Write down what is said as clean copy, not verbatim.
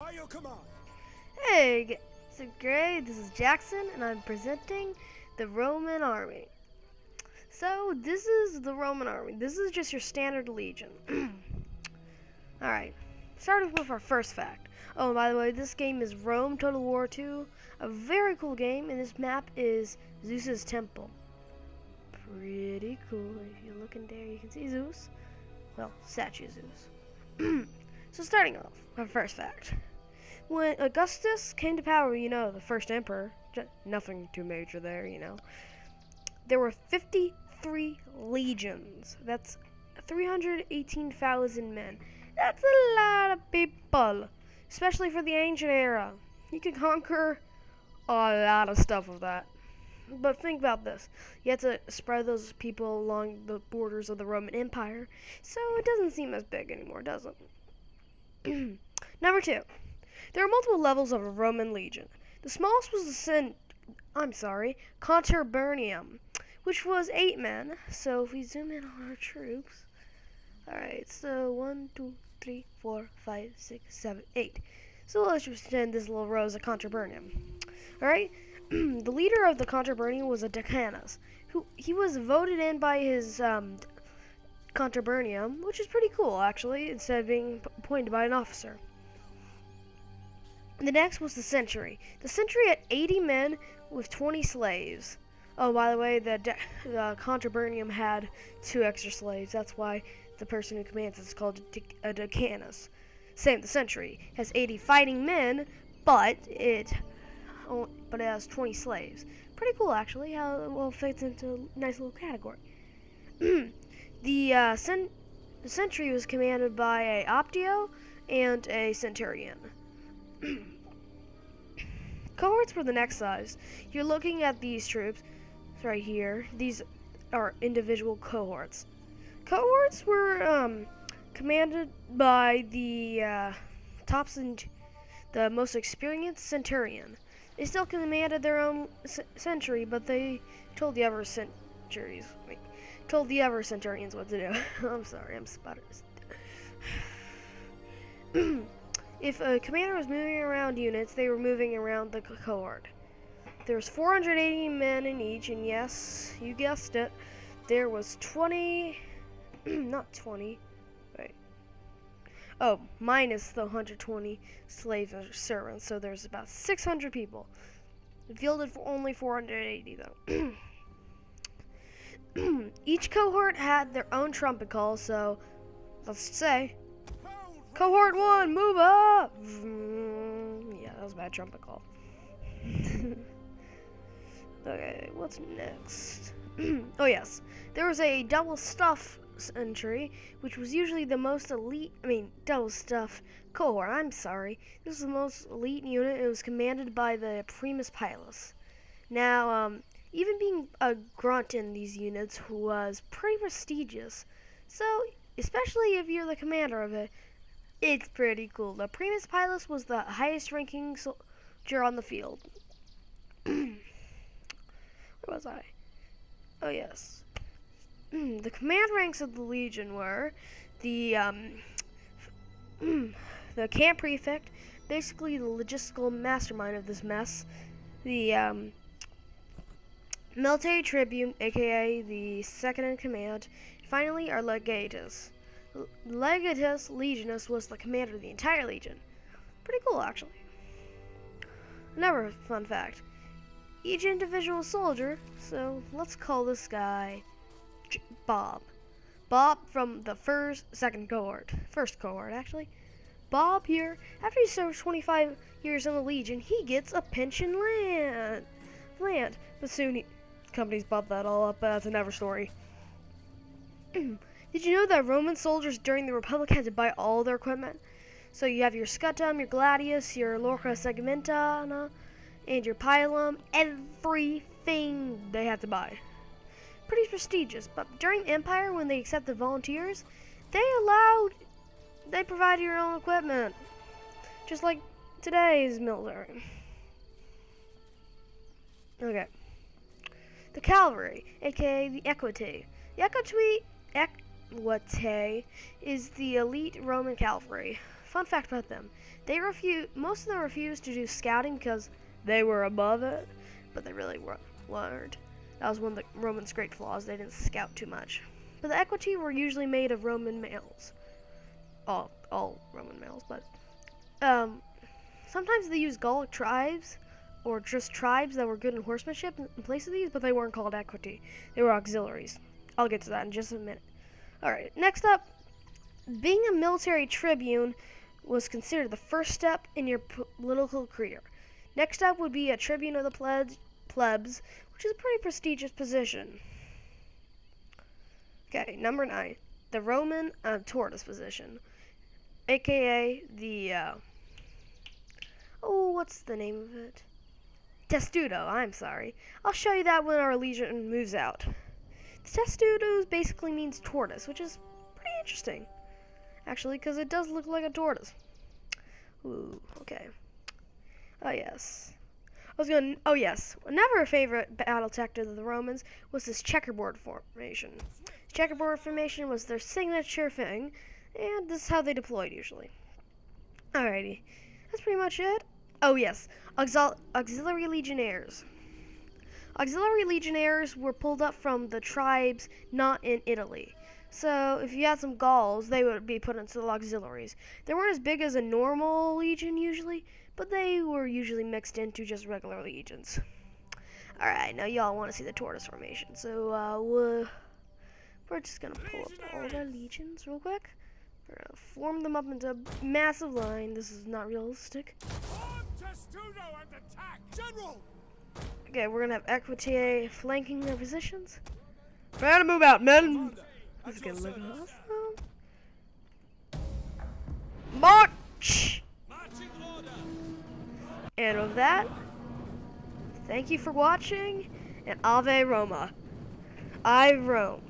By your command. Hey, so great. This is Jackson, and I'm presenting the Roman army. So this is the Roman army. This is just your standard legion. All right. Starting with our first fact. Oh, by the way, this game is Rome Total War 2, a very cool game, and this map is Zeus's temple. Pretty cool. If you look in there, you can see Zeus. Well, statue Zeus. So starting off, our first fact. When Augustus came to power, the first emperor, nothing too major there, there were 53 legions. That's 318,000 men. That's a lot of people, especially for the ancient era. You could conquer a lot of stuff with that. But think about this. You have to spread those people along the borders of the Roman Empire, so it doesn't seem as big anymore, does it? Number 2. There are multiple levels of a Roman legion. The smallest was the Contubernium, which was 8 men. So if we zoom in on our troops, alright, so 1, 2, 3, 4, 5, 6, 7, 8. So let's just pretend this little row is a Contubernium. Alright, the leader of the Contubernium was a Decanus, he was voted in by his Contubernium, which is pretty cool actually, instead of being appointed by an officer. The next was the Century. The Century had 80 men with 20 slaves. Oh, by the way, the Contubernium had 2 extra slaves. That's why the person who commands it is called a Decanus. Same, the Century has 80 fighting men, but it has 20 slaves. Pretty cool, actually, how it well fits into a nice little category. The Century was commanded by a Optio and a Centurion. Cohorts were the next size. You're looking at these troops right here. These are individual cohorts. Cohorts were commanded by the the most experienced Centurion. They still commanded their own century, but they told the other Centurions what to do. I'm sorry, I'm sputtering. If a commander was moving around units, they were moving around the cohort. There's 480 men in each, and yes, you guessed it, there was 20, not 20, wait. Oh, minus the 120 slaves or servants, so there's about 600 people. Fielded for only 480 though. Each cohort had their own trumpet call, so let's say, Cohort 1, move up! Yeah, that was a bad trumpet call. Okay, what's next? Oh yes, there was a double stuff century, which was usually the most elite, double stuff cohort, I'm sorry. This is the most elite unit. It was commanded by the Primus Pilus. Now, even being a grunt in these units was pretty prestigious. So, especially if you're the commander of it, it's pretty cool. The Primus Pilus was the highest ranking soldier on the field. Where was I? Oh yes. The command ranks of the legion were the camp prefect, basically the logistical mastermind of this mess, the military tribune, aka the second in command, finally our legatus. Legatus Legionis was the commander of the entire legion. Pretty cool, actually. Another fun fact. Each individual soldier, so let's call this guy Bob. Bob from the first cohort, actually. Bob here, after he serves 25 years in the Legion, he gets a pension land. But soon companies bump that all up, but that's another story. Did you know that Roman soldiers during the Republic had to buy all their equipment? So you have your scutum, your gladius, your lorca segmentana, and your pilum. Everything they had to buy. Pretty prestigious. But during the Empire, when they accepted volunteers, they provided your own equipment. Just like today's military. Okay. The cavalry, aka the equite. The equite is the elite Roman cavalry. fun fact about them. Most of them refused to do scouting because they were above it, but they really weren't. That was one of the Romans' great flaws. They didn't scout too much. But the equity were usually made of Roman males. All Roman males, but sometimes they used Gallic tribes or just tribes that were good in horsemanship in place of these, but they weren't called equity. They were auxiliaries. I'll get to that in just a minute. Alright, next up, being a military tribune was considered the first step in your political career. Next up would be a tribune of the plebs, which is a pretty prestigious position. Okay, number 9, the Roman tortoise position, aka the, what's the name of it? Testudo, I'm sorry. I'll show you that when our legion moves out. Testudo basically means tortoise, which is pretty interesting, actually, because it does look like a tortoise. Ooh, okay. Oh yes. Another favorite battle tactic of the Romans was this checkerboard formation. Checkerboard formation was their signature thing, and this is how they deployed usually. Alrighty, that's pretty much it. Oh yes, auxiliary legionnaires. Auxiliary legionnaires were pulled up from the tribes not in Italy. So if you had some Gauls, they would be put into the auxiliaries. They weren't as big as a normal legion usually, but they were usually mixed into just regular legions. Alright, now y'all want to see the tortoise formation. So we're just going to pull up all of our legions real quick. We're going to form them up into a massive line. This is not realistic. Okay, we're going to have Equitiae flanking their positions. Try to move out, men! This is going to look awesome. March! And with that, thank you for watching, and Ave Roma. I Rome.